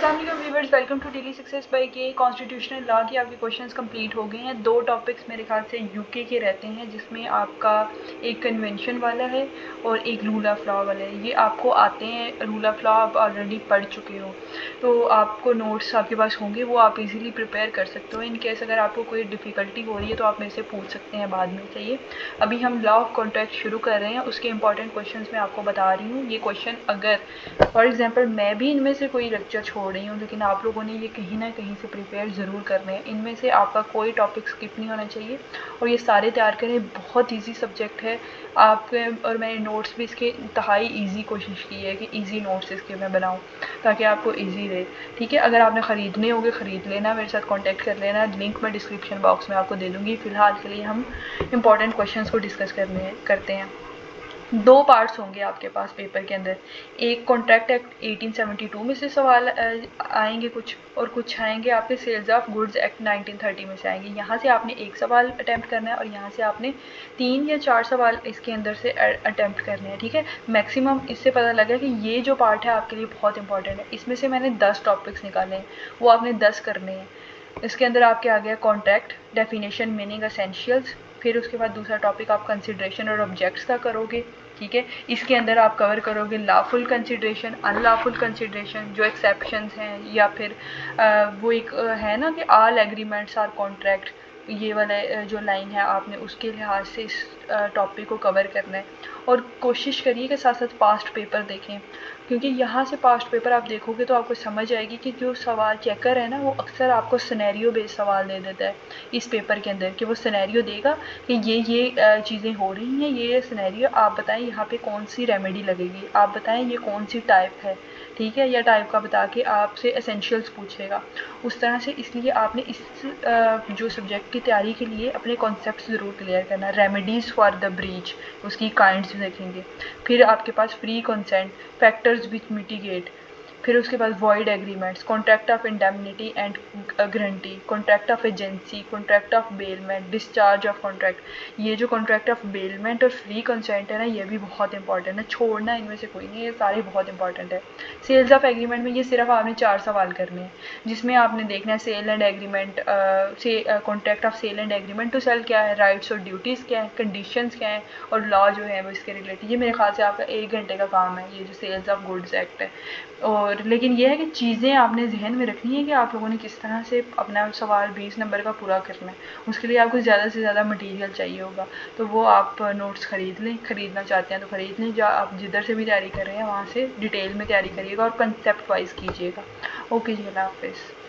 अस्सलाम वालेकुम viewers, welcome to daily success by K. Constitutional law के आपके क्वेश्चंस कंप्लीट हो गए हैं। 2 टॉपिक्स मेरे ख्याल से यूके के रहते हैं, जिसमें आपका एक कन्वेंशन वाला है और एक रूल ऑफ लॉ वाला है। ये आपको आते हैं, रूल ऑफ लॉ आप ऑलरेडी पढ़ चुके हो तो आपको नोट्स आपके पास होंगे, वो आप इजीली प्रिपेयर कर सकते हो। इन केस अगर आपको कोई डिफ़िकल्टी हो रही है तो आप मेरे से पूछ सकते हैं बाद में। चाहिए अभी हम लॉ ऑफ कॉन्ट्रैक्ट शुरू कर रहे हैं, उसके इंपॉर्टेंट क्वेश्चंस मैं आपको बता रही हूँ। ये क्वेश्चन अगर फॉर एग्जांपल मैं भी इनमें से कोई लेक्चर छोड़ रही हूँ, लेकिन आप लोगों ने ये कहीं ना कहीं से प्रिपेयर ज़रूर करने हैं। इनमें से आपका कोई टॉपिक स्किप नहीं होना चाहिए और ये सारे तैयार करें। बहुत इजी सब्जेक्ट है आपके, और मैंने नोट्स भी इसके इंतहाई ईजी कोशिश की है कि ईजी नोट्स इसके मैं बनाऊँ ताकि आपको ईजी रहे। ठीक है, अगर आपने ख़रीदने होंगे ख़रीद लेना, मेरे साथ कॉन्टैक्ट कर लेना, लिंक मैं डिस्क्रिप्शन बॉक्स में आपको दे दूँगी। फ़िलहाल के लिए हम इंपॉर्टेंट क्वेश्चन को डिस्कस करते हैं। 2 पार्ट्स होंगे आपके पास पेपर के अंदर। एक कॉन्ट्रैक्ट एक्ट 1872 में से सवाल आएंगे कुछ, और कुछ आएंगे आपके सेल्स ऑफ गुड्स एक्ट 1930 में से आएंगे। यहाँ से आपने एक सवाल अटैम्प्ट करना है और यहाँ से आपने 3 या 4 सवाल इसके अंदर से अटैम्प्ट करने हैं। ठीक है, मैक्सिमम इससे पता लगा कि ये जो पार्ट है आपके लिए बहुत इंपॉर्टेंट है। इसमें से मैंने 10 टॉपिक्स निकाले हैं, वो आपने 10 करने हैं। इसके अंदर आपके आ गया कॉन्ट्रैक्ट, डेफिनेशन, मीनिंग, एसेंशियल्स। फिर उसके बाद दूसरा टॉपिक आप कंसिडरेशन और ऑब्जेक्ट्स का करोगे। ठीक है, इसके अंदर आप कवर करोगे लॉफुल कंसिडरेशन, अनलॉफुल कंसिडरेशन, जो एक्सेप्शंस हैं, या फिर वो एक है ना कि ऑल एग्रीमेंट्स आर कॉन्ट्रैक्ट, ये वाला जो लाइन है आपने उसके लिहाज से इस टॉपिक को कवर करना है। और कोशिश करिए कि साथ साथ पास्ट पेपर देखें, क्योंकि यहाँ से पास्ट पेपर आप देखोगे तो आपको समझ आएगी कि जो सवाल चेकर है ना, वो अक्सर आपको सिनेरियो बेस्ड सवाल दे देता है इस पेपर के अंदर, कि वो सिनेरियो देगा कि ये चीज़ें हो रही हैं, ये सिनेरियो, आप बताएं यहाँ पे कौन सी रेमेडी लगेगी, आप बताएं ये कौन सी टाइप है। ठीक है, या टाइप का बता के आपसे एसेंशियल्स पूछेगा उस तरह से। इसलिए आपने इस जो सब्जेक्ट की तैयारी के लिए अपने कॉन्सेप्ट ज़रूर क्लियर करना। रेमेडीज़ फॉर द ब्रीच, उसकी काइंड्स देखेंगे। फिर आपके पास free consent, factors which mitigate. फिर उसके बाद void agreements, contract of indemnity and guarantee, contract of agency, contract of bailment, discharge of contract. ये जो कॉन्ट्रैक्ट ऑफ बेलमेंट और फ्री कंसेंट है ना, ये भी बहुत इंपॉर्टेंट है, छोड़ना इनमें से कोई नहीं, ये सारे बहुत इंपॉर्टेंट है। सेल्स ऑफ एग्रीमेंट में ये सिर्फ आपने 4 सवाल करने हैं, जिसमें आपने देखना है सेल एंड एग्रीमेंट से contract of sale and agreement to sale क्या है, राइट्स और ड्यूटीज़ क्या है, कंडीशंस क्या है, और लॉ जो है वो इसके रिलेटेड। ये मेरे ख्याल से आपका 1 घंटे का काम है, ये जो सेल्स ऑफ गुड्स एक्ट है। और लेकिन ये है कि चीज़ें आपने जहन में रखनी है कि आप लोगों ने किस तरह से अपना सवाल 20 नंबर का पूरा करना है। उसके लिए आपको ज़्यादा से ज़्यादा मटेरियल चाहिए होगा, तो वो आप नोट्स ख़रीद लें, ख़रीदना चाहते हैं तो ख़रीद लें। जो आप जिधर से भी तैयारी कर रहे हैं वहाँ से डिटेल में तैयारी करिएगा और कंसेप्ट वाइज कीजिएगा। ओके जी, अल्लाह हाफ़िज़।